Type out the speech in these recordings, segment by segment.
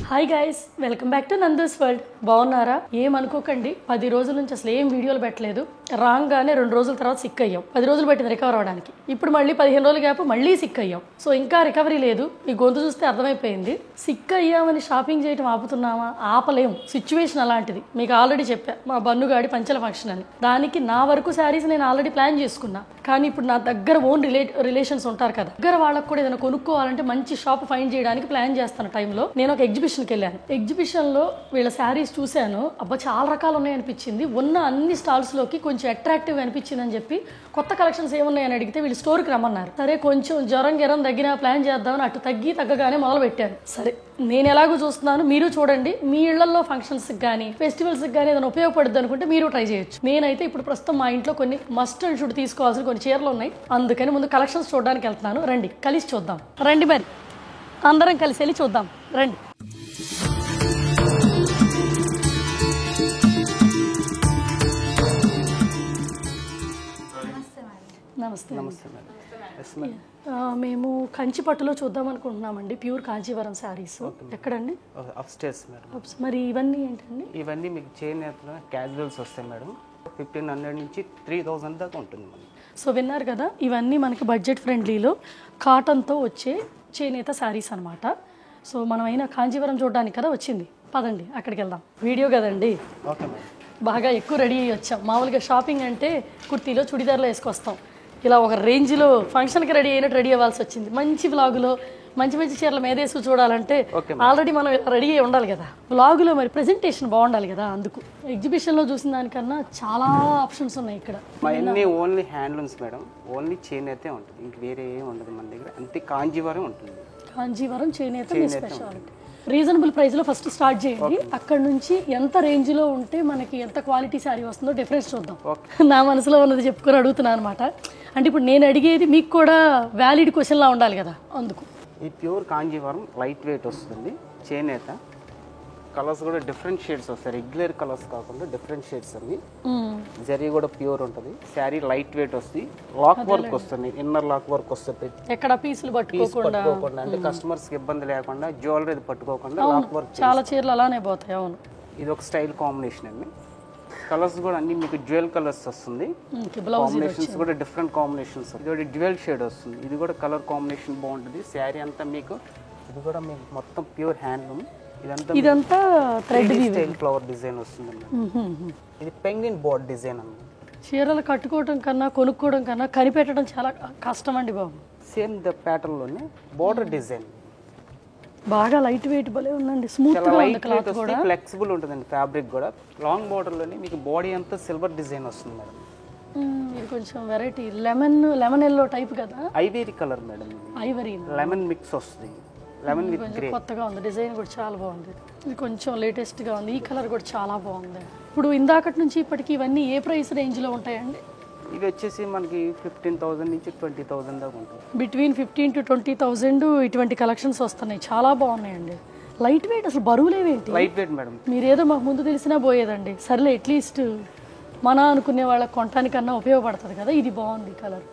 Hi guys, welcome back to Nandu's world. బాగున్నారా? ఏమనుకోకండి, 10 రోజుల నుంచి అసలు ఏం వీడియోలు పెట్టలేదు. రాగానే 2 రోజుల తర్వాత సిక్ అయ్యాం. 10 రోజులు పట్టింది రికవర్ అవడానికి. ఇప్పుడు మళ్ళీ 15 రోజుల గ్యాప్ మళ్ళీ సిక్ అయ్యాం. సో ఇంకా రికవరీ లేదు. ఈ గొంతు చూస్తే అర్థమైపోయింది. సిక్ అయ్యామని షాపింగ్ చేయడం ఆపుతున్నామా? ఆపలేము. సిచ్యువేషన్ అలాంటిది. మీకు ఆల్రెడీ చెప్పా, మా బన్నుగాడి పంచల ఫంక్షన్ అని. దానికి నా వరకు శారీస్ నేను ఆల్రెడీ ప్లాన్ చేసుకున్నా. కానీ ఇప్పుడు నా దగ్గర ఓన్ రిలేషన్స్ ఉంటారు కదా, దగ్గర వాళ్ళకు కూడా ఏదైనా కొనుక్కోవాలంటే మంచి షాప్ ఫైండ్ చేయడానికి ప్లాన్ చేస్తాను టైంలో నేను ఒక ఎగ్జిబిషన్కి వెళ్ళాను. ఎగ్జిబిషన్లో వీళ్ళ శారీస్ చూశాను. అబ్బా, చాలా రకాలు ఉన్నాయి అనిపించింది. ఉన్న అన్ని స్టాల్స్లోకి కొంచెం అట్రాక్టివ్ అనిపించింది అని చెప్పి కొత్త కలెక్షన్స్ ఏమున్నాయని అడిగితే వీళ్ళు స్టోర్కి రమ్మన్నారు. సరే, కొంచెం జ్వరం తగ్గిన ప్లాన్ చేద్దామని అటు తగ్గగానే మొదలు పెట్టాను. సరే, నేను ఎలాగో చూస్తున్నాను, మీరు చూడండి. మీ ఇళ్లలో ఫంక్షన్స్కి కానీ ఫెస్టివల్స్కి కానీ ఏదైనా ఉపయోగపడుద్ది అనుకుంటే మీరు ట్రై చేయొచ్చు. నేనైతే ఇప్పుడు ప్రస్తుతం మా ఇంట్లో కొన్ని మస్ట్ అండ్ షుడ్ తీసుకోవాల్సిన కొన్ని చీరలు ఉన్నాయి. అందుకని ముందు కలెక్షన్స్ చూడడానికి వెళ్తున్నాను. రండి, కలిసి చూద్దాం. రండి, మరి అందరం కలిసి వెళ్ళి చూద్దాం. రండి. నమస్తే. మేము కంచిపట్టులో చూద్దాం అనుకుంటున్నామండి. ప్యూర్ కాంచీవరం శారీస్. ఎక్కడండి? Upstairs madam. మరి ఇవన్నీ ఏంటండి? ఇవన్నీ మీకు చేనేత క్యాజువల్స్ వస్తాయి మేడం. 1500 నుంచి 3000 దాకా ఉంటుంది మేడం. సో విన్నారు కదా, ఇవన్నీ మనకి బడ్జెట్ ఫ్రెండ్లీలో కాటన్తో వచ్చే చేనేత శారీస్ అనమాట. సో మనం అయినా కాంచీవరం చూడడానికి కదా వచ్చింది. పదండి, అక్కడికి వెళ్దాం. వీడియో కదండి, ఓకే మేడం. బాగా ఎక్కువ రెడీ అయ్యి వచ్చాం. మామూలుగా షాపింగ్ అంటే కుర్తీలో చుడిదార్లో వేసుకొస్తాం. ఇలా ఒక రేంజ్లో ఫంక్షన్కి రెడీ అయినట్టు రెడీ అవ్వాల్సి వచ్చింది. మంచి వ్లాగులో మంచి చీరల మీదేసు చూడాలంటే ఆల్రెడీ మనం రెడీ అయ్యి ఉండాలి కదా. వ్లాగులో మరి బాగుండాలి కదా. అందుకు ఎగ్జిబిషన్లో చూసిన దానికన్నా చాలా ఆప్షన్స్ ఉన్నాయి ఇక్కడ. అన్నీ ఓన్లీ హ్యాండ్లూమ్స్ మేడం. ఓన్లీ చేనేతే ఉంటుంది, ఇంక వేరే ఏం ఉండదు మన దగ్గర. అంతే కాంజీవరం ఉంటుంది. కాంజీవరం చేనేత మీ స్పెషాలిటీ. రీజనబుల్ ప్రైస్లో ఫస్ట్ స్టార్ట్ చేయండి. అక్కడ నుంచి ఎంత రేంజ్లో ఉంటే మనకి ఎంత క్వాలిటీ శారీ వస్తుందో డిఫరెన్స్ చూద్దాం. నా మనసులో ఉన్నది చెప్పుకొని అడుగుతున్నాను అనమాట. అంటే ఇప్పుడు నేను అడిగేది మీకు కూడా వ్యాలిడ్ క్వశ్చన్లా ఉండాలి కదా, అందుకు. ఈ ప్యూర్ కాంజీవరం లైట్ వెయిట్ వస్తుంది. చేనేత కలర్స్ కూడా డిఫరెంట్ షేడ్స్ వస్తాయి. రెగ్యులర్ కలర్స్ కాకుండా డిఫరెంట్ షేడ్స్ అన్ని. జరీ కూడా ప్యూర్ ఉంటుంది. శారీ లైట్ వెయిట్ వస్తుంది. లాక్ వర్క్ వస్తుంది, ఇన్నర్ లాక్ వర్క్ వస్తుంది. ఎక్కడ పీసులు పట్టుకోకుండా అంటే కస్టమర్స్ కి ఇబ్బంది లేకుండా జ్యువెలరీ పట్టుకోకుండా లాక్ వర్క్. చాలా చీరలు అలానే పోతాయి. అవును, ఇది ఒక స్టైల్ కాంబినేషన్ అండి. కలర్స్ కూడా అన్ని మీకు జ్యువెల్ కలర్స్ వస్తుంది. కాంబినేషన్స్ కూడా డిఫరెంట్ కాంబినేషన్స్. ఇది డ్యువెల్ షేడ్ వస్తుంది. ఇది కూడా కలర్ కాంబినేషన్ బాగుంటుంది. శారీ అంతా మీకు ఇది కూడా మీకు మొత్తం ప్యూర్ హ్యాండ్లూమ్. ఇదంతా థ్రెడ్ స్టైల్ ఫ్లవర్ డిజైన్ వస్తుంది. ఇది పెంగ్విన్ బోర్డ్ డిజైన్ అండి. చీరలు కట్టుకోవడం కన్నా కొనుక్కోవడం కన్నా కనిపెట్టడం చాలా కష్టం అండి బాబు. సేమ్ ద ప్యాటర్న్ లోనే బోర్డర్ డిజైన్ బాగా లైట్ వెయిట్ భలే ఉందండి. స్మూత్ గా ఉంది క్లాత్ కూడా, ఫ్లెక్సిబుల్ ఉంటుందండి. ఫ్యాబ్రిక్ కూడా లాంగ్ బోర్డర్ లోనే మీకు బాడీ అంతా సిల్వర్ డిజైన్ వస్తుంది మేడం. ఇది కొంచెం వెరైటీ లెమన్ ఎల్లో టైప్ కదా. Ivory colour madam. Ivory lemon mix వస్తుంది. Lemon with grey. కొత్తగా ఉంది. డిజైన్ కూడా చాలా బాగుంది. ఇది కొంచెం లేటెస్ట్ గా ఉంది. ఈ కలర్ కూడా చాలా బాగుంది. ఇప్పుడు ఇందాకటి నుంచి ఇప్పటికి ఇవన్నీ ఏ ప్రైస్ రేంజ్ లో ఉంటాయండి? ఇవి వచ్చేసి మనకి 15,000 నుంచి 20,000 దాకా ఉంటుంది. బిట్వీన్ 15,000 to 20,000 ఇటువంటి కలెక్షన్స్ వస్తున్నాయి. చాలా బాగున్నాయండి. లైట్ వెయిట్, అసలు బరువులేవేంటి? Light weight madam. మీరేదో మాకు ముందు తెలిసినా పోయేదండి. సర్లే, అట్లీస్ట్ మన అనుకునే వాళ్ళకి కొనటానికన్నా ఉపయోగపడుతుంది కదా. ఇది బాగుంది. కలర్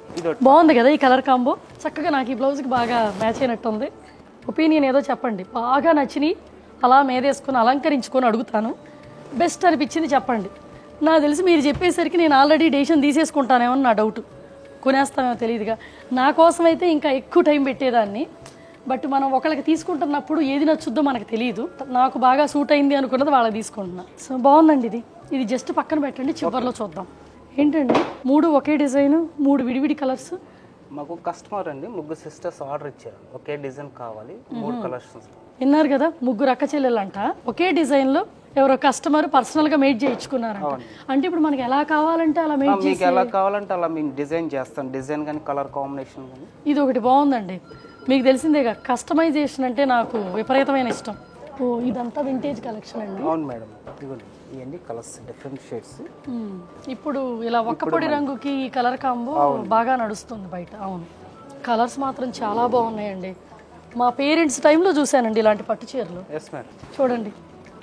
బాగుంది కదా. ఈ కలర్ కాంబో చక్కగా నాకు ఈ బ్లౌజ్కి బాగా మ్యాచ్ అయినట్టుంది. ఒపీనియన్ ఏదో చెప్పండి. బాగా నచ్చినాయి అలా మీదేసుకొని అలంకరించుకొని అడుగుతాను. బెస్ట్ అనిపించింది చెప్పండి. నాకు తెలిసి మీరు చెప్పేసరికి నేను ఆల్రెడీ డెసిషన్ తీసేసుకుంటానేమో నా డౌట్. కొనేస్తామేమో తెలియదుగా. నా కోసం అయితే ఇంకా ఎక్కువ టైం పెట్టేదాన్ని. బట్ మనం ఒకళ్ళకి తీసుకుంటున్నప్పుడు ఏది నచ్చుద్దో మనకు తెలియదు. నాకు బాగా సూట్ అయింది అనుకున్నది వాళ్ళకి తీసుకుంటున్నా. సో బాగుందండి. ఇది జస్ట్ పక్కన పెట్టండి, చివరిలో చూద్దాం. ఏంటండి 3 ఒకే డిజైన్, 3 విడివిడి కలర్స్. మాకు కస్టమర్ అండి, 3 సిస్టర్స్ ఆర్డర్ ఇచ్చారు. ఒకే డిజైన్ కావాలి, 3 కలర్స్. విన్నారు కదా, 3 అక్క చెల్లెలంట. ఒకే డిజైన్లో ఎవరో కస్టమర్ పర్సనల్గా మేడ్ చేయించుకున్నారంట. అంటే ఇప్పుడు మనకి ఎలా కావాలంటే అలా మేడ్ చేసి, మీకు ఎలా కావాలంటే అలా మేము డిజైన్ చేస్తాం. డిజైన్ కానీ కలర్ కాంబినేషన్ కానీ. ఇది ఒకటి బాగుందండి. మీకు తెలిసిందేగా, కస్టమైజేషన్ అంటే నాకు విపరీతమైన ఇష్టం. ఓ, ఇదంతా వింటేజ్ కలెక్షన్ అండి. అవును మేడం. ఇవన్నీ కలర్స్ డిఫరెంట్ షేడ్స్. ఇప్పుడు ఇలా ఒక్కపొడి రంగుకి ఈ కలర్ కాంబో బాగా నడుస్తుంది బయట. అవును, కలర్స్ మాత్రం చాలా బాగున్నాయండి. మా పేరెంట్స్ టైంలో చూశానండి ఇలాంటి పట్టు చీరలు. చూడండి,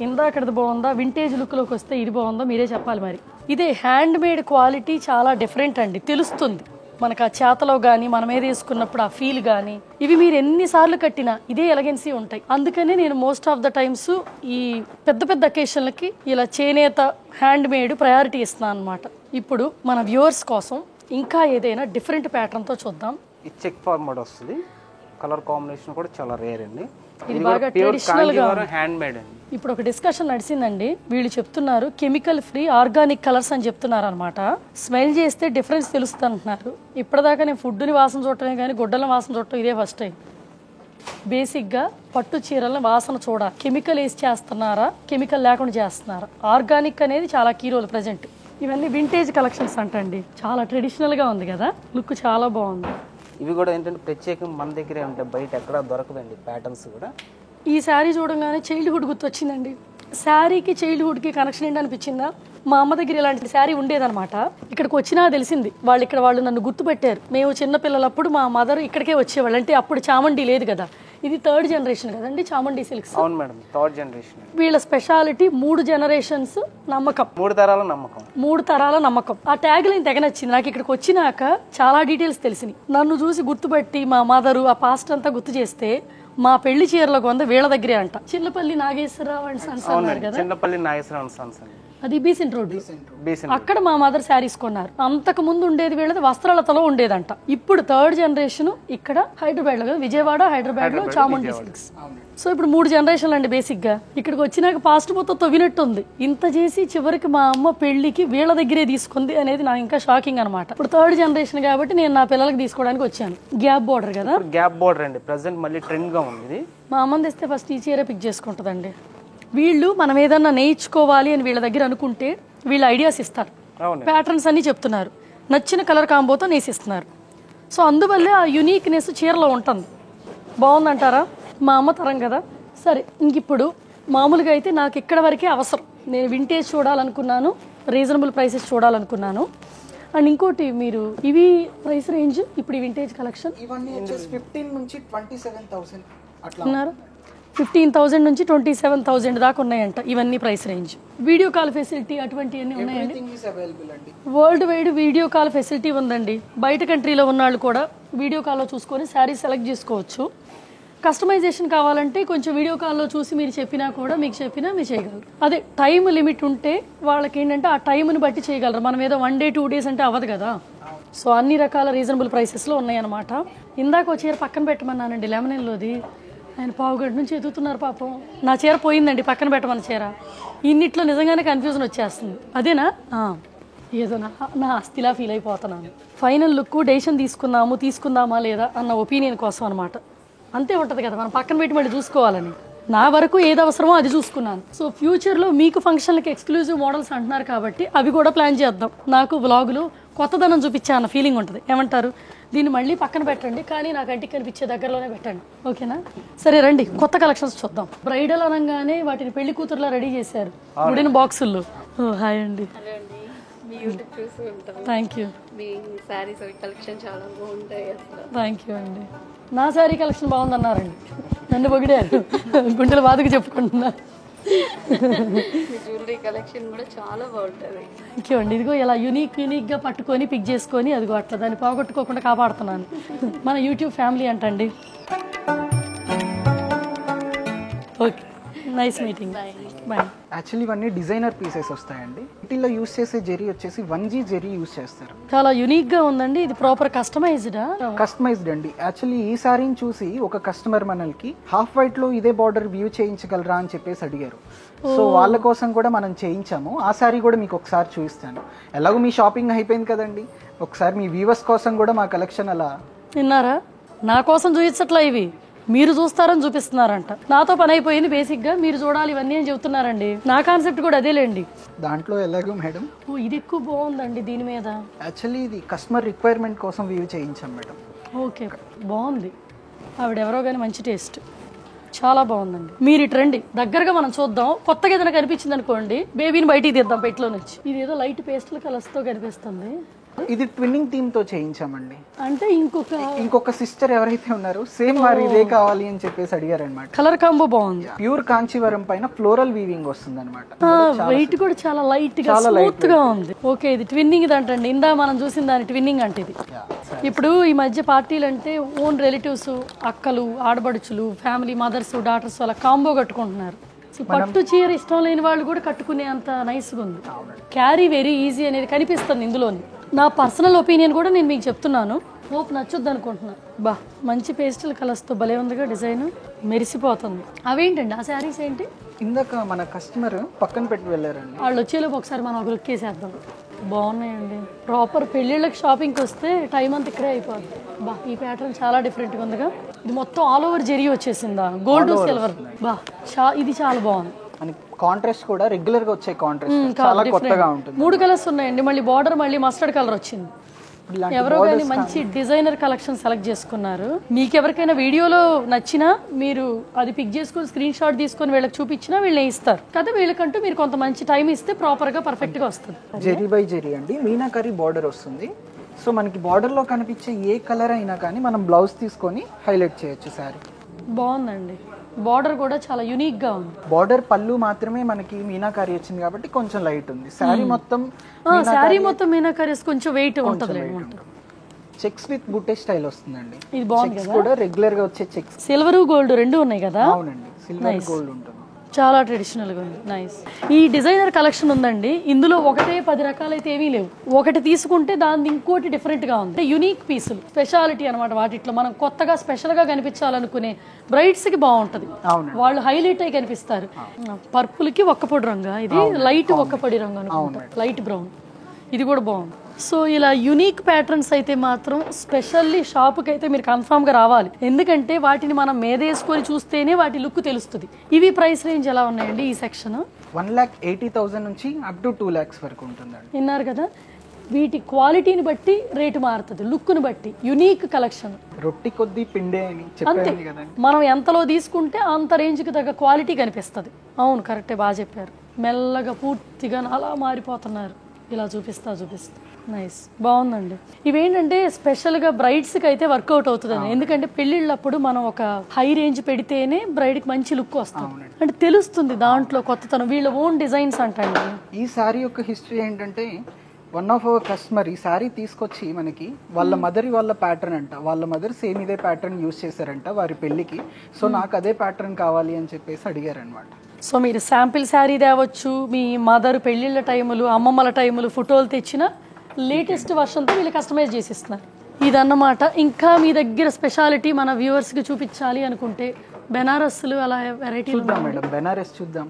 ఇందాకది బాగుందా, వింటేజ్ లుక్లోకి వస్తే ఇది బాగుందా, మీరే చెప్పాలి. మరి ఇదే హ్యాండ్ మేడ్ క్వాలిటీ చాలా డిఫరెంట్ అండి, తెలుస్తుంది. మనకు ఆ చేతలో కానీ మన మీద వేసుకున్నప్పుడు ఆ ఫీల్ కానీ ఇవి మీరు ఎన్నిసార్లు కట్టినా ఇదే ఎలగెన్సీ ఉంటాయి. అందుకనే నేను మోస్ట్ ఆఫ్ ద టైమ్స్ ఈ పెద్ద పెద్ద అకేషన్లకి ఇలా చేనేత హ్యాండ్ మేడ్ ప్రయారిటీ ఇస్తున్నాను అనమాట. ఇప్పుడు మన వ్యూవర్స్ కోసం ఇంకా ఏదైనా డిఫరెంట్ ప్యాటర్న్తో చూద్దాం. ఈ చెక్ ఫార్మాట్ వస్తుంది, కలర్ కాంబినేషన్ కూడా చాలా రేర్ అండి. ఇది బాగా ట్రెడిషనల్ గా హ్యాండ్ మేడ్ అండి. ఇప్పుడు ఒక డిస్కషన్ నడిచిందండి. వీళ్ళు చెప్తున్నారు కెమికల్ ఫ్రీ ఆర్గానిక్ కలర్స్ అని చెప్తున్నారు అనమాట. స్మెల్ చేస్తే డిఫరెన్స్ తెలుస్తుంది అంటున్నారు. ఇప్పటిదాకా నేను ఫుడ్ని వాసన చూడటమే కానీ గుడ్డల వాసన చూడటం ఇదే ఫస్ట్ టైం. బేసిక్గా పట్టు చీరల వాసన చూడాలి. కెమికల్ వేసి చేస్తున్నారా, కెమికల్ లేకుండా చేస్తున్నారా? ఆర్గానిక్ అనేది చాలా కీ రోల్ ప్రజెంట్. ఇవన్నీ వింటేజ్ కలెక్షన్స్ అంటండి. చాలా ట్రెడిషనల్గా ఉంది కదా, లుక్ చాలా బాగుంది. ఇవి కూడా ఏంటంటే ప్రత్యేకంగా మన దగ్గరే ఉంటాయి, బయట ఎక్కడ దొరకదండి. ప్యాటర్న్స్ కూడా ఈ శారీ చూడంగానే చైల్డ్హుడ్ గుర్తొచ్చిందండి. శారీకి చైల్డ్హుడ్కి కనెక్షన్ ఏంటి అనిపించిందా? మా అమ్మ దగ్గర ఇలాంటి శారీ ఉండేదన్నమాట. ఇక్కడికి వచ్చినా తెలిసింది వాళ్ళు నన్ను గుర్తుపెట్టారు. మేము చిన్నపిల్లలప్పుడు మా మదర్ ఇక్కడికే వచ్చేవాళ్ళు. అంటే అప్పుడు చామండి లేదు కదా, ఇది 3rd జనరేషన్ కదండి చామండి సిల్క్స్. అవును మేడం, 3rd జనరేషన్. వీళ్ళ స్పెషాలిటీ 3 జనరేషన్స్ నమ్మకం, 3 తరాల నమ్మకం, 3 తరాల నమ్మకం. ఆ ట్యాగ్ లైన్ తెగ నచ్చింది నాకు. ఇక్కడికి వచ్చినాక చాలా డీటెయిల్స్ తెలిసినాయి. నన్ను చూసి గుర్తుపెట్టి మా మదరు ఆ పాస్ట్ అంతా గుర్తు చేస్తే మా పెళ్లి చీరల కొంద వీళ్ళ దగ్గరే అంట. చిన్నపల్లి నాగేశ్వరరావు అండ్ సన్స్ అన్నారు కదా, చిన్నపల్లి నాగేశ్వరరావు అండ్ సన్స్ అండి. అది బీసెంట్ రోడ్. అక్కడ మా మదర్ శారీస్ కొన్నారు. అంతకు ముందు ఉండేది వీళ్ళది వస్త్రాలతలో ఉండేదంట. ఇప్పుడు 3rd జనరేషన్ ఇక్కడ హైదరాబాద్ లో కదా, విజయవాడ హైదరాబాద్ లో చాముండి సిల్క్స్. సో ఇప్పుడు 3 జనరేషన్లు అండి బేసిక్ గా. ఇక్కడికి వచ్చినాక పాస్ట్ మొత్తం తవ్వినట్టు ఉంది. ఇంత చేసి చివరికి మా అమ్మ పెళ్లికి వీళ్ళ దగ్గరే తీసుకుంది అనేది నాకు ఇంకా షాకింగ్ అనమాట. ఇప్పుడు 3rd జనరేషన్ కాబట్టి నేను నా పిల్లలకి తీసుకోవడానికి వచ్చాను. గ్యాప్ బోర్డర్ కదా, గ్యాప్ బోర్డర్ అండి. ప్రెసెంట్ మళ్ళీ ట్రెండ్ గా ఉంది. మా అమ్మని తెస్తే ఫస్ట్ ఈ చీర పిక్ చేసుకుంటుందండి. వీళ్ళు మనం ఏదన్నా నేర్చుకోవాలి అని వీళ్ళ దగ్గర అనుకుంటే వీళ్ళు ఐడియాస్ ఇస్తారు, ప్యాటర్న్స్ అన్ని చెప్తున్నారు, నచ్చిన కలర్ కాంబోతో నేసిస్తున్నారు. సో అందువల్లే ఆ యునీక్నెస్ చీరలో ఉంటుంది. బాగుందంటారా? మా అమ్మ తరం కదా. సరే, ఇంక ఇప్పుడు మామూలుగా అయితే నాకు ఇక్కడ వరకే అవసరం. నేను వింటేజ్ చూడాలనుకున్నాను, రీజనబుల్ ప్రైసెస్ చూడాలనుకున్నాను. అండ్ ఇంకోటి, మీరు ఇవి ప్రైస్ రేంజ్ ఇప్పుడు ఈ వింటేజ్ కలెక్షన్ ఇవన్నీ వచ్చేసి 15 నుంచి 27,000 అట్లా ఉన్నారు. 15,000 నుంచి 27,000 దాకా ఉన్నాయంట ఇవన్నీ price range. Video call facility అటువంటివన్నీ ఉన్నాయండి. World wide video call facility ఉందండి. బయట కంట్రీలో ఉన్న వాళ్ళు కూడా వీడియో కాల్లో చూసుకొని శారీ సెలెక్ట్ చేసుకోవచ్చు. కస్టమైజేషన్ కావాలంటే కొంచెం వీడియో కాల్లో చూసి మీరు చెప్పినా కూడా మీరు చేయగలరు. అదే టైం లిమిట్ ఉంటే వాళ్ళకి ఏంటంటే ఆ టైంని బట్టి చేయగలరు. మనం ఏదో 1 day 2 days అంటే అవ్వదు కదా. సో అన్ని రకాల రీజనబుల్ ప్రైసెస్లో ఉన్నాయన్నమాట. ఇందాక ఒక చీర పక్కన పెట్టమన్నానండి, లెమనెల్లోది. ఆయన పావుగంట నుంచి ఎదుగుతున్నారు పాపం. నా చీర పోయిందండి, పక్కన పెట్టమన్న చీర. ఇన్నిట్లో నిజంగానే కన్ఫ్యూజన్ వచ్చేస్తుంది. అదేనా? ఏదో నా ఆస్తిలా ఫీల్ అయిపోతున్నాను. ఫైనల్ లుక్ డెసిషన్ తీసుకుందామా లేదా అన్న ఒపీనియన్ కోసం అనమాట. అంతే ఉంటుంది కదా, మనం పక్కన పెట్టి మళ్ళీ చూసుకోవాలని. నా వరకు ఏది అవసరమో అది చూసుకున్నాను. సో ఫ్యూచర్లో మీకు ఫంక్షన్లకి ఎక్స్క్లూజివ్ మోడల్స్ అంటున్నారు కాబట్టి అవి కూడా ప్లాన్ చేద్దాం. నాకు వ్లాగులో కొత్తదనం చూపించా అన్న ఫీలింగ్ ఉంటుంది. ఏమంటారు? దీన్ని మళ్ళీ పక్కన పెట్టండి, కానీ నాకు కంటికి కనిపించే దగ్గరలోనే పెట్టండి. ఓకేనా? సరే రండి, కొత్త కలెక్షన్స్ చూద్దాం. బ్రైడల్ అనగానే వాటిని పెళ్లి కూతురులా రెడీ చేశారు ఉడిన బాక్సుల్లో. హాయ్ అండి. Thank you. థ్యాంక్ యూ అండి. నా శారీ కలెక్షన్ బాగుందన్నారండి, నన్ను పొగిడారు. గుండెల బాధకు చెప్పుకుంటున్నా. జ్యువెలరీ కలెక్షన్ కూడా చాలా బాగుంటుంది. థ్యాంక్ యూ అండి. ఇదిగో ఇలా యూనిక్గా పట్టుకొని పిక్ చేసుకొని అదిగో అట్లా దాన్ని పోగొట్టుకోకుండా కాపాడుతున్నాను. మన యూట్యూబ్ ఫ్యామిలీ అంటండి. Okay, nice meeting. Bye. Actually ఇవన్నీ డిజైనర్ పీసెస్ వస్తాయండి. వీటిల్లో యూస్ చేసే జెరీ వచ్చేసి 1G జెరీ యూస్ చేస్తారు. చాలా యూనిక్గా ఉందండి. ఇది ప్రాపర్ కస్టమైజ్డా? కస్టమైజ్డ్ అండి. యాక్చువల్లీ ఈ సారీని చూసి ఒక కస్టమర్ మనల్కి హాఫ్ వైట్లో ఇదే బార్డర్ వ్యూ చేయించగలరా అని చెప్పేసి అడిగారు. సో వాళ్ళ కోసం కూడా మనం చేయించాము. ఆ సారీ కూడా మీకు ఒకసారి చూపిస్తాను. ఎలాగో మీ షాపింగ్ అయిపోయింది కదండి, ఒకసారి మీ వ్యూవర్స్ కోసం కూడా మా కలెక్షన్ అలా. విన్నారా? నా కోసం చూపించట్లా, ఇవి మీరు చూస్తారని చూపిస్తున్నారంట. నాతో పని అయిపోయింది. బేసిక్గా మీరు చూడాలి ఇవన్నీ అని చెబుతున్నారండి. నా కాన్సెప్ట్ కూడా అదేలేండి. దాంట్లో ఎలాగో మేడం, ఇది ఎక్కువ బాగుందండి. దీని మీద యాక్చువల్లీ ఇది కస్టమర్ రిక్వైర్మెంట్ కోసం వ్యూ చేయించాం మేడం. ఓకే, బాగుంది. ఆవిడెవరో కానీ మంచి టేస్ట్, చాలా బాగుందండి. మీరు ఇటు రండి, దగ్గరగా మనం చూద్దాం. కొత్తగా ఏదైనా కనిపించింది అనుకోండి, బేబీని బయటికి తీద్దాం పెట్లో నుంచి. ఇది ఏదో లైట్ పేస్టల్ కలర్స్తో కనిపిస్తుంది. ఇది ట్విన్నింగ్ థీమ్ తో చేయించామండి. అంటే ఇంకొక సిస్టర్ ఎవరైతే ఉన్నారో సేమ్ వారు ఇదే కావాలి అని చెప్పేసి అడిగారు అనమాట. కలర్ కాంబో బాగుంది. ప్యూర్ కాంచీవరం పైన ఫ్లోరల్ వీవింగ్ వస్తుంది అనమాట. వెయిట్ కూడా చాలా లైట్ గా స్మూత్ గా ఉంది. ఓకే, ఇది ట్విన్నింగ్ అంటండి. ఇందా మనం చూసిన దాని ట్విన్నింగ్ అంటే ఇది. ఇప్పుడు ఈ మధ్య పార్టీలు అంటే ఓన్ రిలేటివ్స్, అక్కలు, ఆడబడుచులు, ఫ్యామిలీ, మదర్స్, డాటర్స్ అలా కాంబో కట్టుకుంటున్నారు. పట్టు చీర ఇష్టం లేని వాళ్ళు కూడా కట్టుకునే అంత నైస్గా ఉంది. క్యారీ వెరీ ఈజీ అనేది కనిపిస్తుంది ఇందులోని. నా పర్సనల్ ఒపీనియన్ కూడా నేను మీకు చెప్తున్నాను. హోప్ నచ్చుద్ది అనుకుంటున్నాను. బా మంచి పేస్టల్ కలర్స్తో భలే ఉందిగా డిజైన్, మెరిసిపోతుంది. అవేంటండి ఆ శారీస్ ఏంటి? ఇందాక మన కస్టమర్ పక్కన పెట్టి వెళ్ళారండి. వాళ్ళు వచ్చేలోపు ఒకసారి మనం ఒక లుక్ వేసేద్దాం. బాగున్నాయండి. ప్రాపర్ పెళ్ళిళ్ళకి షాపింగ్కి వస్తే టైం అంతా ఇక్కడే అయిపోద్ది. బా ఈ ప్యాటర్న్ చాలా డిఫరెంట్గా ఉందిగా. ఇది మొత్తం ఆల్ ఓవర్ జెరీ వచ్చేసిందా, గోల్డ్ సిల్వర్. బా ఇది చాలా బాగుంది. మనకి కాంట్రాస్ట్ కూడా రెగ్యులర్ గా వచ్చే కాంట్రాస్ట్ చాలా కొత్తగా ఉంటుంది. 3 కలర్స్ ఉన్నాయండి. మళ్ళీ బార్డర్ మళ్ళీ మస్టర్డ్ కలర్ వచ్చింది. ఎవరో కానీ మంచి డిజైనర్ కలెక్షన్ సెలెక్ట్ చేసుకున్నారు. మీకు ఎవరికైనా వీడియోలో నచ్చినా మీరు అది పిక్ చేసుకుని స్క్రీన్ షాట్ తీసుకొని వీళ్ళకి చూపించినా వీళ్ళు ఇస్తారు కదా. వీళ్ళకంటూ మీరు కొంత మంచి టైం ఇస్తే ప్రాపర్ గా పర్ఫెక్ట్ గా వస్తుంది. జెరీ బై జెరీ అండి, మీనాకరీ బార్డర్ వస్తుంది. సో మనకి బార్డర్ లో కనిపించే ఏ కలర్ అయినా కానీ మనం బ్లౌజ్ తీసుకొని హైలైట్ చేయొచ్చు శారీ. బాగుందండి. బార్డర్ కూడా చాలా యూనిక్ గా ఉంది. బార్డర్ పళ్ళు మాత్రమే మనకి మీనాకరీ వచ్చింది కాబట్టి కొంచెం లైట్ ఉంది. శారీ మొత్తం మీనాకరీ కొంచెం వెయిట్ ఉంటుంది. చెక్స్ విత్ బుట్టే స్టైల్ వస్తుందండి. ఇది బాగుంది కదా. కూడా రెగ్యులర్ గా వచ్చే చెక్స్, సిల్వర్ గోల్డ్ రెండు ఉన్నాయి కదా. అవునండి, సిల్వర్ గోల్డ్ ఉంటుంది. చాలా ట్రెడిషనల్ గా ఉంది. నైస్. ఈ డిజైనర్ కలెక్షన్ ఉందండి. ఇందులో ఒకటే 10 రకాలైతే ఏమీ లేవు. ఒకటి తీసుకుంటే దాని ఇంకోటి డిఫరెంట్ గా ఉంది. యూనిక్ పీసులు, స్పెషాలిటీ అనమాట. వాటిట్లో మనం కొత్తగా స్పెషల్ గా కనిపించాలనుకునే బ్రైడ్స్ కి బాగుంటది. వాళ్ళు హైలైట్ అయి కనిపిస్తారు. పర్పుల్ కి ఒక్కపొడి రంగు, ఇది లైట్ ఒక్కపొడి రంగు అనుకుంటా, లైట్ బ్రౌన్. ఇది కూడా బాగుంది. సో ఇలా యూనిక్ ప్యాటర్న్స్ అయితే మాత్రం స్పెషల్లీ షాప్కి అయితే మీరు కన్ఫామ్గా రావాలి. ఎందుకంటే వాటిని మనం మేదేసుకొని చూస్తేనే వాటి లుక్ తెలుస్తుంది. ఇవి ప్రైస్ రేంజ్ ఎలా ఉన్నాయండి ఈ సెక్షన్? 1,80,000 నుంచి అప్ టు 2 lakhs వరకు ఉంటుందండి. విన్నారు కదా. వీటి క్వాలిటీని బట్టి రేటు మారుతుంది, లుక్ను బట్టి. Unique collection. రొట్టి కొద్ది పిండే అని అంతే. మనం ఎంతలో తీసుకుంటే అంత రేంజ్కి తగ్గ క్వాలిటీ కనిపిస్తుంది. అవును, కరెక్టే, బాగా చెప్పారు. మెల్లగా పూర్తిగా అలా మారిపోతున్నారు. ఇలా చూపిస్తా నైస్, బాగుందండి. ఇవేంటంటే స్పెషల్గా బ్రైడ్స్కి అయితే వర్కౌట్ అవుతుందండి. ఎందుకంటే పెళ్ళిళ్ళప్పుడు మనం ఒక హై రేంజ్ పెడితేనే బ్రైడ్కి మంచి లుక్ వస్తుంది. అంటే తెలుస్తుంది దాంట్లో కొత్తతనం. వీళ్ళ ఓన్ డిజైన్స్ అంటండి. ఈ శారీ యొక్క హిస్టరీ ఏంటంటే, వన్ ఆఫ్ అవర్ కస్టమర్ ఈ శారీ తీసుకొచ్చి మనకి వాళ్ళ వాళ్ళ ప్యాటర్న్ అంట, వాళ్ళ మదర్ సేమ్ ఇదే ప్యాటర్న్ యూజ్ చేశారంట వారి పెళ్ళికి. సో నాకు అదే ప్యాటర్న్ కావాలి అని చెప్పేసి అడిగారనమాట. సో మీరు శాంపిల్ శారీ తేవచ్చు. మీ మదర్ పెళ్ళిళ్ళ టైములు, అమ్మమ్మల టైములు ఫోటోలు తెచ్చిన లేటెస్ట్ వర్షన్తో వీళ్ళు కస్టమైజ్ చేసిస్తున్నారు. ఇదన్నమాట. ఇంకా మీ దగ్గర స్పెషాలిటీ మన వ్యూవర్స్కి చూపించాలి అనుకుంటే బెనారస్లు అలా వెరైటీ చూద్దాం మేడం. బెనారస్ చూద్దాం,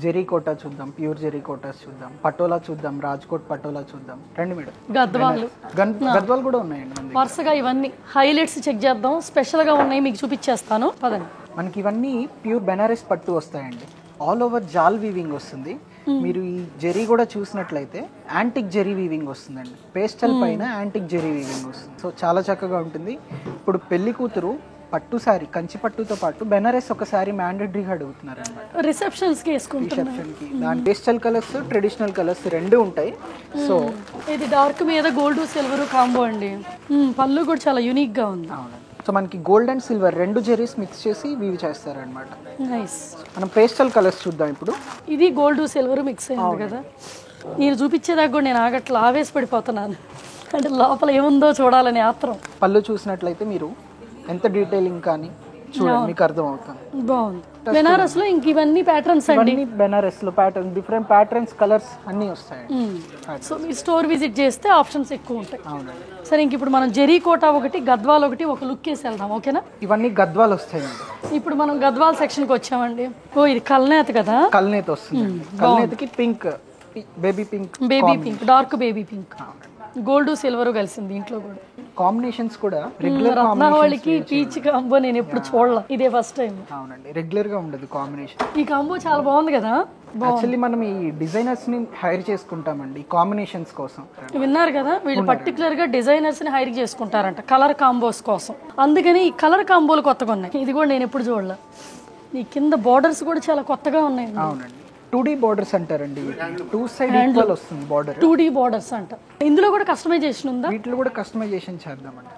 జెరీ కోటా చూద్దాం, ప్యూర్ జెరీ కోటాస్ చూద్దాం, పటోలా చూద్దాం, రాజ్కోట్ పటోలా చూద్దాం. రండి మేడం. గద్వాలు కూడా ఉన్నాయండి వరుసగా. ఇవన్నీ హైలైట్స్ చెక్ చేద్దాం. స్పెషల్గా ఉన్నాయి మీకు చూపించేస్తాను, పదండి. మనకి ఇవన్నీ ప్యూర్ బెనారస్ పట్టు వస్తాయండి. ఆల్ ఓవర్ జాల్ వీవింగ్ వస్తుంది. మీరు ఈ జెరీ కూడా చూసినట్లయితే యాంటిక్ జెరీ వీవింగ్ వస్తుందండి. పేస్టల్ పైన యాంటిక్ జెరీ వీవింగ్ వస్తుంది. సో చాలా చక్కగా ఉంటుంది. ఇప్పుడు పెళ్లి కూతురు పట్టు సారీ, కంచి పట్టుతో పాటు బెనారస్ ఒక సారీ మ్యాండేటరీగా అడుగుతున్నారు అనమాట. రిసెప్షన్స్ కి దాని పేస్టల్ కలర్స్, ట్రెడిషనల్ కలర్స్ రెండు ఉంటాయి. సో ఇది డార్క్ మీద గోల్డ్ సిల్వర్ కాంబో అండి. పళ్ళు కూడా చాలా యూనిక్ గా ఉంది. అవునండి. సో మనకి గోల్డ్ అండ్ సిల్వర్ రెండు జెరీస్ మిక్స్ చేసి వీవ్ చేస్తారనమాట. నైస్. మనం పేస్టల్ కలర్స్ చూద్దాం ఇప్పుడు. ఇది గోల్డ్ సిల్వర్ మిక్స్ అయింది కదా. మీరు చూపించేదాకా కూడా నేను ఆగట్లా ఆవేశపడిపోతున్నాను. అంటే లోపల ఏముందో చూడాలని ఆత్రం. పళ్ళు చూసినట్లయితే మీరు ఎంత డీటెయిలింగ్ కానీ చూడండి, మీకు అర్థం అవుతుంది. బాగుంది. బెనారస్ లో ఇంక ఇవన్నీ ప్యాటర్న్స్ అండి. బెనారస్ లో ప్యాటర్న్, డిఫరెంట్ ప్యాటర్న్స్, కలర్స్ అన్ని వస్తాయి. సో మీరు స్టోర్ విజిట్ చేస్తే ఆప్షన్స్ ఎక్కువ ఉంటాయి. అవునండి. సరే, ఇంక ఇప్పుడు మనం జెరీ కోటా ఒకటి, గద్వాల్ ఒకటి, ఒక లుక్ వేసి వెళ్దాం. ఓకేనా? ఇవన్నీ గద్వాల్ వస్తాయి. ఇప్పుడు మనం గద్వాల్ సెక్షన్ కి వచ్చామండి. ఓ ఇది కల్నేత కదా. కల్నేత వస్తుంది. కల్నేతకి pink, baby pink, dark baby pink, gold silver కలిసింది. ఇంట్లో కూడా కాంబినేషన్స్ కూడా రెగ్యులర్ రత్నావళికి పీచ్ కాంబో నేను ఎప్పుడు చూడలే, ఇదే ఫస్ట్ టైం. అవునండి, రెగ్యులర్ గా ఉండదు కాంబినేషన్. ఈ కాంబో చాలా బాగుంది కదా. యాక్చువల్లీ మనం ఈ డిజైనర్స్ ని హైర్ చేసుకుంటామండి కాంబినేషన్స్ కోసం. విన్నారు కదా, వీళ్ళు పర్టికులర్ గా డిజైనర్స్ ని హైర్ చేసుకుంటారంట కలర్ కాంబోస్ కోసం. అందుకని ఈ కలర్ కాంబోలు కొత్తగా ఉన్నాయి. ఇది కూడా నేను ఎప్పుడు చూడలే. ఈ కింద బోర్డర్స్ కూడా చాలా కొత్తగా ఉన్నాయి. అవునండి. 2D బోర్డర్స్ అంటారండి. 2 సైడ్ ఈక్వల్ వస్తుంది బోర్డర్. 2D బోర్డర్స్ అంట. ఇందులో కూడా కస్టమైజేషన్ ఉందా? వీటిలో కూడా కస్టమైజేషన్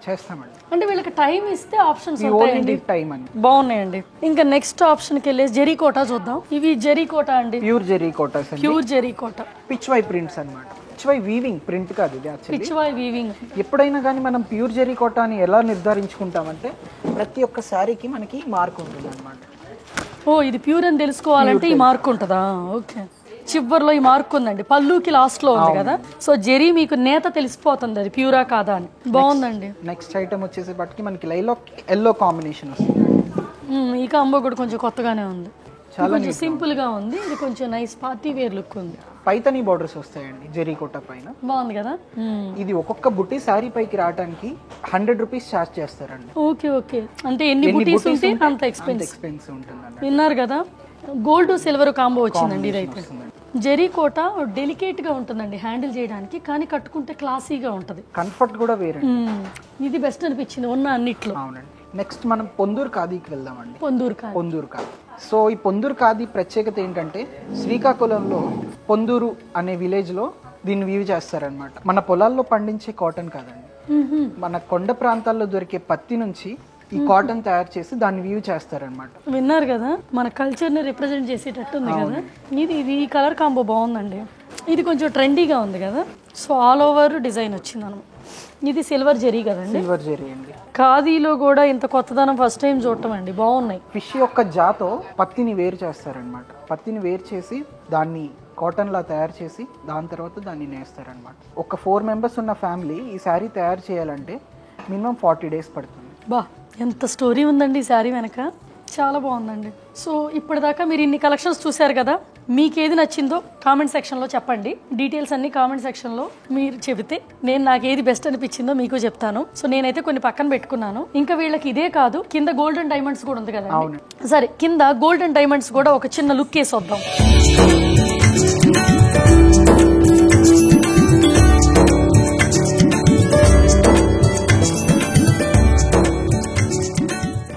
చేస్తామండి. అంటే వీళ్ళకి టైం ఇస్తే ఆప్షన్స్ ఉంటాయండి. టైం అని బాగున్నాయండి. ఇంకా నెక్స్ట్ ఆప్షన్ కి వెళ్ళేసి జెరీ కోటా చూద్దాం. ఇవి జెరీ కోటా అండి. Pure zari Kotas. Pure zari Kota, Pichwai prints అన్నమాట. పిచ్ వై వీవింగ్ ప్రింట్ కాదు ఇది యాక్చువల్లీ. Pitch why weaving. ఎప్పుడైనా కానీ మనం ప్యూర్ జెరీ కోటా అని ఎలా నిర్ధారించుకుంటామంటే ప్రతి ఒక్క శారీకి మనకి మార్క్ ఉంటుంది అనమాట. ఓ ఇది ప్యూర్ అని తెలుసుకోవాలంటే ఈ మార్క్ ఉంటుందా? ఓకే, చివర్లో ఈ మార్క్ ఉందండి, పళ్ళుకి లాస్ట్ లో ఉంది కదా. సో జెరీ మీకు నేత తెలిసిపోతుంది అది ప్యూరా కాదా అని. బాగుందండి. నెక్స్ట్ ఐటమ్ వచ్చేసేపటికి మనకి లైలాక్ ఎల్లో కాంబినేషన్ వస్తుంది. ఈ కాంబో కూడా కొంచెం కొత్తగానే ఉంది, చాలా కొంచెం సింపుల్ గా ఉంది. ఇది కొంచెం నైస్ పార్టీ వేర్ లుక్ ఉంది. పైతనీ బార్డర్స్ వస్తాయండి జెరీ కోటా పైన. బాగుంది కదా. ఇది ఒక్కొక్క బుట్టి శారీ పైకి రావడానికి 100 రూపీస్ ఛార్జ్ చేస్తారండి. ఓకే ఓకే, అంటే ఎన్ని బుటీస్ ఉంటే అంత ఎక్స్పెన్సివ్ ఉంటుందండి. విన్నారు కదా, గోల్డ్ సిల్వర్ కాంబో వచ్చిందండి ఇదైతే. జెరీ కోట డెలికేట్ గా ఉంటుందండి హ్యాండిల్ చేయడానికి, కానీ కట్టుకుంటే క్లాసీగా ఉంటది, కంఫర్ట్ కూడా వేరే. ఇది బెస్ట్ అనిపించింది ఉన్న అన్నిట్లో. అవునండి. నెక్స్ట్ మనం పొందూరు ఖాదీకి వెళ్దామండి. పొందూరు ఖాదీ. సో ఈ పొందూరు ఖాదీ ప్రత్యేకత ఏంటంటే శ్రీకాకుళంలో పొందూరు అనే విలేజ్ లో దీన్ని వీవ్ చేస్తారనమాట. మన పొలాల్లో పండించే కాటన్ కాదండి, మన కొండ ప్రాంతాల్లో దొరికే పత్తి నుంచి ఈ కాటన్ తయారు చేసి దాన్ని వీవ్ చేస్తారనమాట. విన్నారు కదా, మన కల్చర్ ని రిప్రజెంట్ చేసేటట్టు ఉంది కదా. ఇది ఈ కలర్ కాంబో బాగుందండి. ఇది కొంచెం ట్రెండీగా ఉంది కదా. సో ఆల్ ఓవర్ డిజైన్ వచ్చింది అనమాట. ఇది సిల్వర్ జెరీ కదండి. సిల్వర్ జెరీ అండి. ఖాదీలో కూడా ఇంత కొత్తదనం ఫస్ట్ టైం చూడటం అండి. బాగున్నాయి. ఫిష్ యొక్క జాతో పత్తిని వేరు చేస్తారనమాట. పత్తిని వేరు చేసి దాన్ని కాటన్ లా తయారు చేసి దాని తర్వాత దాన్ని నేస్తారనమాట. ఒక 4 మెంబర్స్ ఉన్న ఫ్యామిలీ ఈ శారీ తయారు చేయాలంటే మినిమం 40 డేస్ పడుతుంది. బా ఎంత స్టోరీ ఉందండి ఈ శారీ వెనక, చాలా బాగుందండి. సో ఇప్పటిదాకా మీరు ఇన్ని కలెక్షన్స్ చూశారు కదా, మీకు ఏది నచ్చిందో కామెంట్ సెక్షన్లో చెప్పండి. డీటెయిల్స్ అన్ని కామెంట్ సెక్షన్లో మీరు చెబితే నాకు ఏది బెస్ట్ అనిపించిందో మీకు చెప్తాను. సో నేనైతే కొన్ని పక్కన పెట్టుకున్నాను. ఇంకా వీళ్ళకి ఇదే కాదు, కింద గోల్డ్ అండ్ డైమండ్స్ కూడా ఉంది కదా. సరే, కింద గోల్డ్ అండ్ డైమండ్స్ కూడా ఒక చిన్న లుక్ వేసి వద్దాం.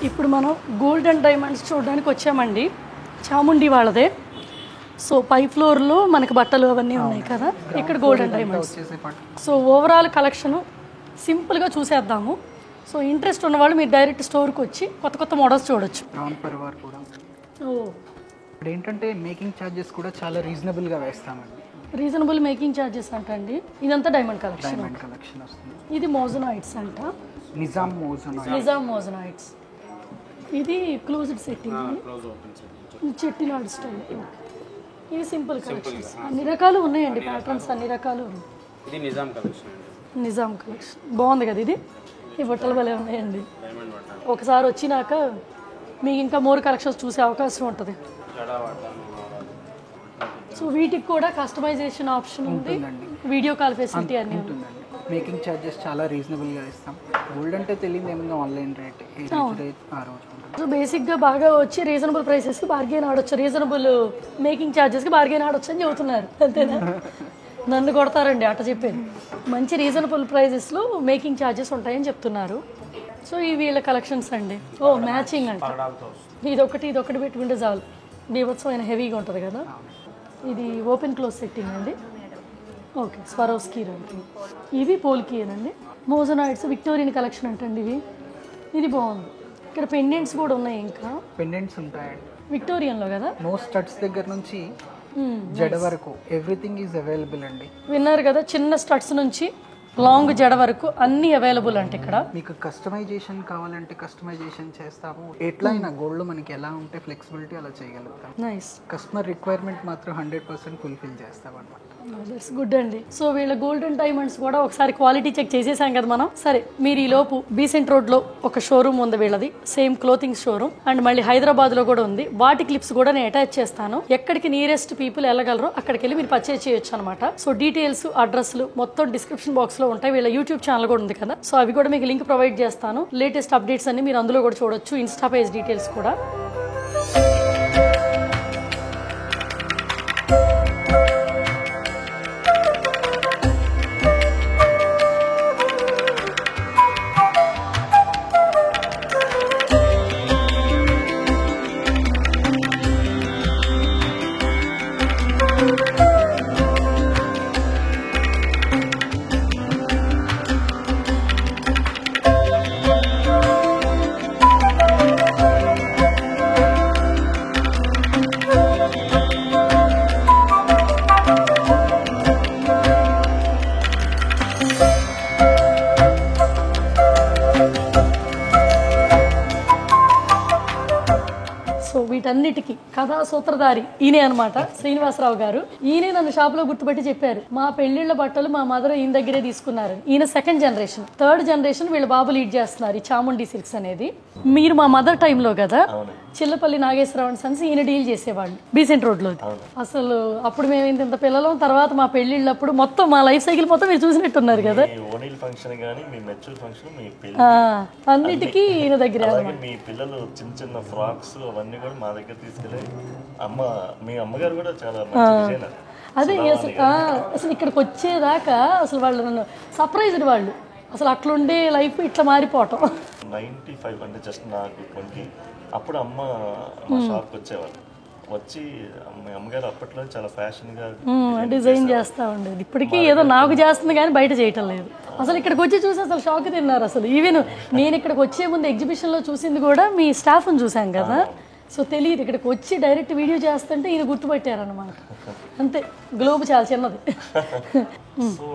ఇప్పుడు మనం గోల్డ్ అండ్ డైమండ్స్ చూడడానికి వచ్చామండి. చాముండి వాళ్ళదే. సో పై ఫ్లోర్లో మనకి బట్టలు అవన్నీ ఉన్నాయి కదా, ఇక్కడ gold and diamonds. So overall collection సింపుల్గా చూసేద్దాము. సో ఇంట్రెస్ట్ ఉన్న వాళ్ళు మీరు డైరెక్ట్ స్టోర్కి వచ్చి కొత్త కొత్త మోడల్స్ చూడొచ్చు. ఇప్పుడు ఏంటంటే మేకింగ్ ఛార్జెస్ కూడా చాలా రీజనబుల్గా వేస్తామండి. రీజనబుల్ మేకింగ్ ఛార్జెస్ అంటండి. ఇదంతా డైమండ్ కలెక్షన్ వస్తుంది. ఇది మోజనాయిడ్స్ అంట, నిజాం మోజనాయిడ్స్. ఇది క్లోజ్డ్ సెట్టింగ్, చెట్టినాడు స్టైల్. ఇది సింపుల్ కలెక్షన్స్. అన్ని రకాలు ఉన్నాయండి, ప్యాటర్న్స్ అన్ని రకాలు. ఇది నిజాం కలెక్షన్. బాగుంది కదా ఇది. ఈ బట్టలు భలే ఉన్నాయండి. ఒకసారి వచ్చినాక మీకు ఇంకా మోర్ కలెక్షన్స్ చూసే అవకాశం ఉంటుంది. సో వీటికి కూడా కస్టమైజేషన్ ఆప్షన్ ఉంది, వీడియో కాల్ ఫెసిలిటీ అన్నీ ఉంటుంది. మేకింగ్ ఛార్జెస్ చాలా రీజనబుల్గా ఇస్తాం. గోల్డ్ అంటే తెలియదు ఏమన్నా, ఆన్లైన్ రేట్ ఆ రోజు. సో బేసిక్గా బాగా వచ్చి రీజనబుల్ ప్రైసెస్కి బార్గెన్ ఆడొచ్చు, రీజనబుల్ మేకింగ్ ఛార్జెస్కి బార్గెన్ ఆడొచ్చు అని చెబుతున్నారు. అంతేనా? నన్ను కొడతారండి అట్ట చెప్పేది. మంచి రీజనబుల్ ప్రైజెస్లో మేకింగ్ ఛార్జెస్ ఉంటాయని చెప్తున్నారు. సో ఈ వీళ్ళ కలెక్షన్స్ అండి. ఓ మ్యాచింగ్ అంట. ఇదొకటి పెట్టుకుంటే చాలు, బీభత్సమైన హెవీగా ఉంటుంది కదా. ఇది ఓపెన్ క్లోజ్ సెట్టింగ్ అండి. ఓకే, స్వరోస్కీ రండి. ఇవి పోల్కీయేనండి. మోజనాయిడ్స్ విక్టోరియన్ కలెక్షన్ అంటండి ఇవి. ఇది బాగుంది. ఇక్కడ పెండెంట్స్ కూడా ఉన్నాయి. ఇంకా పెండెంట్స్ ఉంటాయండి విక్టోరియన్లో కదా. నో స్టడ్స్ దగ్గర నుంచి జడ వరకు ఎవ్రీథింగ్ ఈజ్ అవైలబుల్ అండి. విన్నారు కదా, చిన్న స్టడ్స్ నుంచి లాంగ్ జడ వరకు అన్ని అవైలబుల్ అంటే ఇక్కడ. మీకు కస్టమైజేషన్ కావాలంటే కస్టమైజేషన్ చేస్తాము. ఎట్లా అయినా గోల్డ్ మనకి ఎలా ఉంటే ఫ్లెక్సిబిలిటీ అలా చేయగలుగుతాం. నైస్. కస్టమర్ రిక్వైర్మెంట్ మాత్రం 100% ఫుల్ఫిల్ చేస్తాం అన్నమాట. దట్స్ గుడ్ అండి. సో వీళ్ళ గోల్డెన్ డైమండ్స్ కూడా ఒకసారి క్వాలిటీ చెక్ చేసేసాం కదా మనం. సరే, మీరు ఈ లోపు బీసెంట్ రోడ్ లో ఒక షోరూమ్ ఉంది వీళ్ళది, సేమ్ క్లోతింగ్ షోరూమ్. అండ్ మళ్ళీ హైదరాబాద్ లో కూడా ఉంది. వాటి క్లిప్స్ కూడా నేను అటాచ్ చేస్తాను. ఎక్కడికి నియరెస్ట్ పీపుల్ వెళ్ళగలరో అక్కడికి వెళ్ళి మీరు పర్చేజ్ చేయొచ్చు అనమాట. సో డీటెయిల్స్, అడ్రస్లు మొత్తం డిస్క్రిప్షన్ బాక్స్ లో ఉంటాయి. వీళ్ళ యూట్యూబ్ ఛానల్ కూడా ఉంది కదా, సో అవి కూడా మీకు లింక్ ప్రొవైడ్ చేస్తాను. లేటెస్ట్ అప్డేట్స్ అన్ని మీరు అందులో కూడా చూడొచ్చు. ఇన్స్టా పేజ్ డీటెయిల్స్ కూడా. వీటన్నిటికీ కథా సూత్రధారి ఈయనే అనమాట శ్రీనివాసరావు గారు. ఈయనే నన్ను షాప్లో గుర్తుపెట్టి చెప్పారు, మా పెళ్లిళ్ళ బట్టలు మా మదర్ ఈయన దగ్గరే తీసుకున్నారు. ఈయన సెకండ్ జనరేషన్, థర్డ్ జనరేషన్ వీళ్ళ బాబు లీడ్ చేస్తున్నారు ఈ చాముండి సిల్క్స్ అనేది. మీరు మా మదర్ టైంలో కదా చిల్లపల్లి నాగేశ్వరరావు అండ్ సన్స్ ఈయన డీల్ చేసేవాళ్ళు బీసెంట్ రోడ్ లో. అసలు అప్పుడు మేము ఇంత పిల్లలం, తర్వాత మా పెళ్లిళ్ళప్పుడు మొత్తం మా లైఫ్ సైకిల్ మొత్తం మీరు చూసినట్టున్నారు కదా. అన్నిటికీ ఈయన దగ్గర మీ పిల్లలు చిన్న చిన్న ఫ్రాక్స్ అవన్నీ కూడా మా దగ్గర తీసుకెళ్ళి మీ అమ్మగారు కూడా చాలా అదే అసలు ఇక్కడికి వచ్చేదాకా అసలు వాళ్ళు నన్ను సర్ప్రైజ్డ్, వాళ్ళు అసలు అట్లుండే లైఫ్ ఇట్లా మారిపోవటం. 95 అంటే జస్ట్ నాకు 20 అప్పుడు అమ్మ మా షాప్కి వచ్చేవాళ్ళు. వచ్చి మీ అమ్మగారు అప్పట్లో చాలా ఫ్యాషన్గా డిజైన్ చేస్తూ ఉండేది. ఇప్పటికీ ఏదో నాకు చేస్తుంది కానీ బయట చేయటం లేదు. అసలు ఇక్కడికి వచ్చి చూసి అసలు షాక్ తిన్నారు. అసలు ఈవెన్ నేను ఇక్కడికి వచ్చే ముందు ఎగ్జిబిషన్లో చూసింది కూడా మీ స్టాఫ్ని చూసాం కదా, సో తెలియదు. ఇక్కడికి వచ్చి డైరెక్ట్ వీడియో చేస్తుంటే ఈయన గుర్తుపట్టారనమాట. అంతే, గ్లోబ్ చాలా చిన్నది. సో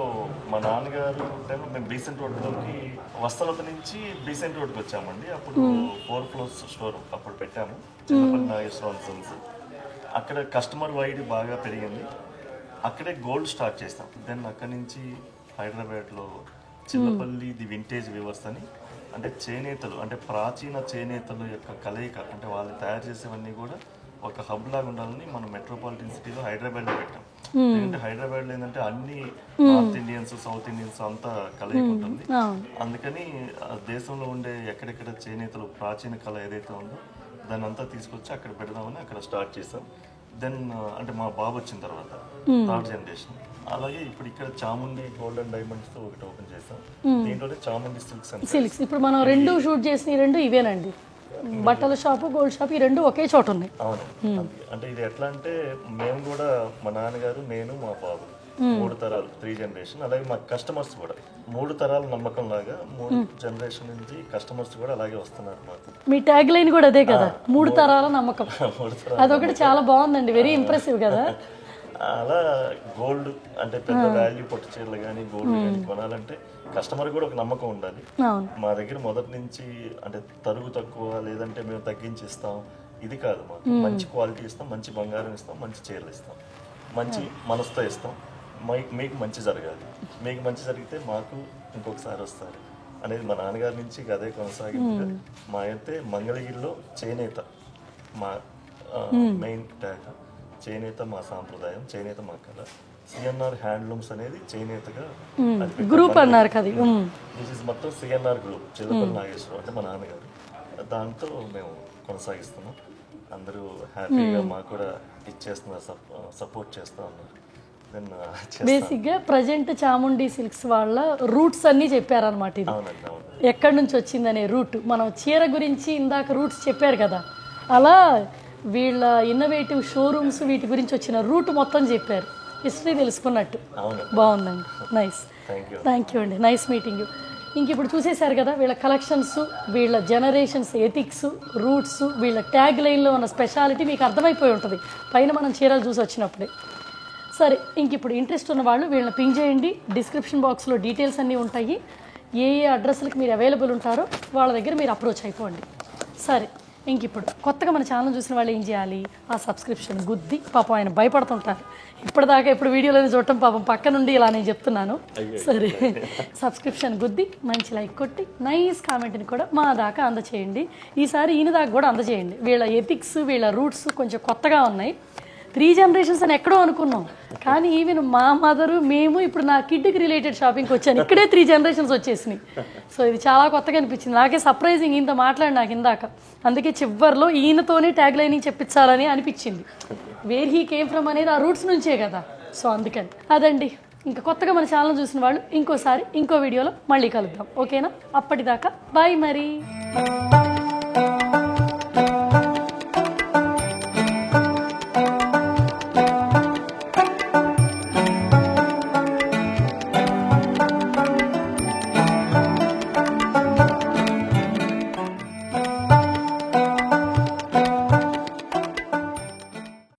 మా నాన్నగారు మేము బీసెంట్ రోడ్లోకి వస్తలత నుంచి బీసెంట్ రోడ్కి వచ్చామండి. అప్పుడు 4 ఫ్లోర్స్ స్టోర్ అప్పుడు పెట్టాము, చిన్నపల్లి నాగేశ్వరరావు సన్స్. అక్కడ కస్టమర్ వైడ్ బాగా పెరిగింది. అక్కడే గోల్డ్ స్టార్ట్ చేస్తాం. దెన్ అక్కడి నుంచి హైదరాబాద్లో చిన్నపల్లి ది వింటేజ్ వ్యూవర్స్ అని, అంటే చేనేతలు, అంటే ప్రాచీన చేనేతల యొక్క కలయిక, అంటే వాళ్ళు తయారు చేసేవన్నీ కూడా ఒక హబ్ లాగా ఉండాలని మనం మెట్రోపాలిటన్ సిటీలో హైదరాబాద్లో పెట్టాం. ఎందుకంటే హైదరాబాద్లో ఏంటంటే అన్ని నార్త్ ఇండియన్స్, సౌత్ ఇండియన్స్ అంతా కలయిక ఉంటుంది. అందుకని దేశంలో ఉండే ఎక్కడెక్కడ చేనేతలు ప్రాచీన కళ ఏదైతే ఉందో దాన్ని అంతా తీసుకొచ్చి అక్కడ పెడదామని అక్కడ స్టార్ట్ చేసాం. దెన్ అంటే మా బాబు వచ్చిన తర్వాత థర్డ్ జనరేషన్. అలాగే ఇప్పుడు ఇక్కడ చాముండి గోల్డ్ అండ్ డైమండ్స్ తో ఒకటి ఓపెన్ చేసాం. దీంట్లోనే చాముండి సిల్క్స్. ఇప్పుడు మనం 2 షూట్ చేసిన 2 ఇవేనండి, బట్టల షాపు, గోల్డ్ షాప్, ఈ 2 ఒకే చోట ఉన్నాయి. అవును, అంటే ఇది ఎట్లా అంటే మేము కూడా మా నాన్నగారు, నేను, మా బాబు 3 తరాలు, 3 జనరేషన్. అలాగే మా కస్టమర్స్ కూడా 3 తరాల నమ్మకం లాగా 3 జనరేషన్ నుంచి కస్టమర్స్ కూడా అలాగే వస్తున్నారు మాకు. మీ ట్యాగ్ లైన్ కూడా అదే కదా, 3 తరాల నమ్మకం. అదొకటి చాలా బాగుందండి, వెరీ ఇంప్రెసివ్ కదా. అలా గోల్డ్ అంటే పెద్ద వాల్యూ పట్టు చీరలు కానీ గోల్డ్ కానీ కొనాలంటే కస్టమర్ కూడా ఒక నమ్మకం ఉండాలి. మా దగ్గర మొదటి నుంచి అంటే తరుగు తక్కువ, లేదంటే మేము తగ్గించి ఇస్తాం, ఇది కాదు. మాకు మంచి క్వాలిటీ ఇస్తాం, మంచి బంగారం ఇస్తాం, మంచి చీరలు ఇస్తాం, మంచి మనసుతో ఇస్తాం. మీకు మంచి జరగాలి, మీకు మంచి జరిగితే మాకు ఇంకొకసారి వస్తారు అనేది మా నాన్నగారి నుంచి అదే కొనసాగింది. మా అయితే మంగళగిరిలో చేనేత మా మెయిన్ ట్యాగ్. చేనేత మా సాంప్రదాయం, చేనేత మా కళ. సిఎన్ఆర్ హ్యాండ్లూమ్స్ అనేది చేనేతగా గ్రూప్ అన్నారు కదా, దిస్ ఇస్ మొత్తం సిఎన్ఆర్ గ్రూప్, చిల్లపల్లి నాగేశ్వరరావు అంటే మా నాన్నగారు. దాంతో మేము కొనసాగిస్తున్నాం. అందరూ హ్యాపీగా మాకు కూడా ఇచ్చేస్తున్నారు, సపోర్ట్ చేస్తూ ఉన్నారు. బేసిక్గా ప్రజెంట్ చాముండి సిల్క్స్ వాళ్ళ రూట్స్ అన్నీ చెప్పారనమాట. ఇది ఎక్కడి నుంచి వచ్చిందనే రూట్, మనం చీర గురించి ఇందాక రూట్స్ చెప్పారు కదా, అలా వీళ్ళ ఇన్నోవేటివ్ షోరూమ్స్ వీటి గురించి వచ్చిన రూట్ మొత్తం చెప్పారు, హిస్టరీ తెలుసుకున్నట్టు. బాగుందండి, నైస్, థ్యాంక్ యూ అండి, నైస్ మీటింగ్ యూ. ఇంక ఇప్పుడు చూసేశారు కదా వీళ్ళ కలెక్షన్స్, వీళ్ళ జనరేషన్స్, ఎథిక్స్, రూట్స్, వీళ్ళ ట్యాగ్ లైన్లో ఉన్న స్పెషాలిటీ మీకు అర్థమైపోయి ఉంటుంది పైన మనం చీరలు చూసి వచ్చినప్పుడే. సరే, ఇంక ఇప్పుడు ఇంట్రెస్ట్ ఉన్న వాళ్ళు వీళ్ళని పింగ్ చేయండి. డిస్క్రిప్షన్ బాక్స్లో డీటెయిల్స్ అన్నీ ఉంటాయి. ఏ అడ్రస్లకి మీరు అవైలబుల్ ఉంటారో వాళ్ళ దగ్గర మీరు అప్రోచ్ అయిపోండి. సరే, ఇంక ఇప్పుడు కొత్తగా మన ఛానల్ చూసిన వాళ్ళు ఏం చేయాలి, ఆ సబ్స్క్రిప్షన్ గుద్ది, పాపం ఆయన భయపడుతుంటారు ఇప్పటిదాకా ఎప్పుడు వీడియోలోనే చూడటం, పాపం పక్క నుండి ఇలా నేను చెప్తున్నాను. సరే, సబ్స్క్రిప్షన్ గుద్ది మంచి లైక్ కొట్టి నైస్ కామెంట్ని కూడా మా దాకా అందచేయండి. ఈసారి ఈయన దాకా కూడా అందచేయండి. వీళ్ళ ఎథిక్స్, వీళ్ళ రూట్స్ కొంచెం కొత్తగా ఉన్నాయి. 3 జనరేషన్స్ అని ఎక్కడో అనుకున్నాం, కానీ ఈవెన్ మా మదరు, మేము ఇప్పుడు నా కిడ్కి రిలేటెడ్ షాపింగ్కి వచ్చాను, ఇక్కడే 3 జనరేషన్స్ వచ్చేసినాయి. సో ఇది చాలా కొత్తగా అనిపించింది నాకే, సర్ప్రైజింగ్. ఈయనతో మాట్లాడి నాకు ఇందాక, అందుకే చివరిలో ఈయనతోనే ట్యాగ్ లైనింగ్ చెప్పించాలని అనిపించింది. వేర్ హీ కేమ్ ఫ్రమ్ అనేది ఆ రూట్స్ నుంచే కదా, సో అందుకని అదండి. ఇంకా కొత్తగా మన ఛానల్ చూసిన వాళ్ళు ఇంకోసారి ఇంకో వీడియోలో మళ్ళీ కలుద్దాం, ఓకేనా? అప్పటిదాకా బాయ్ మరి.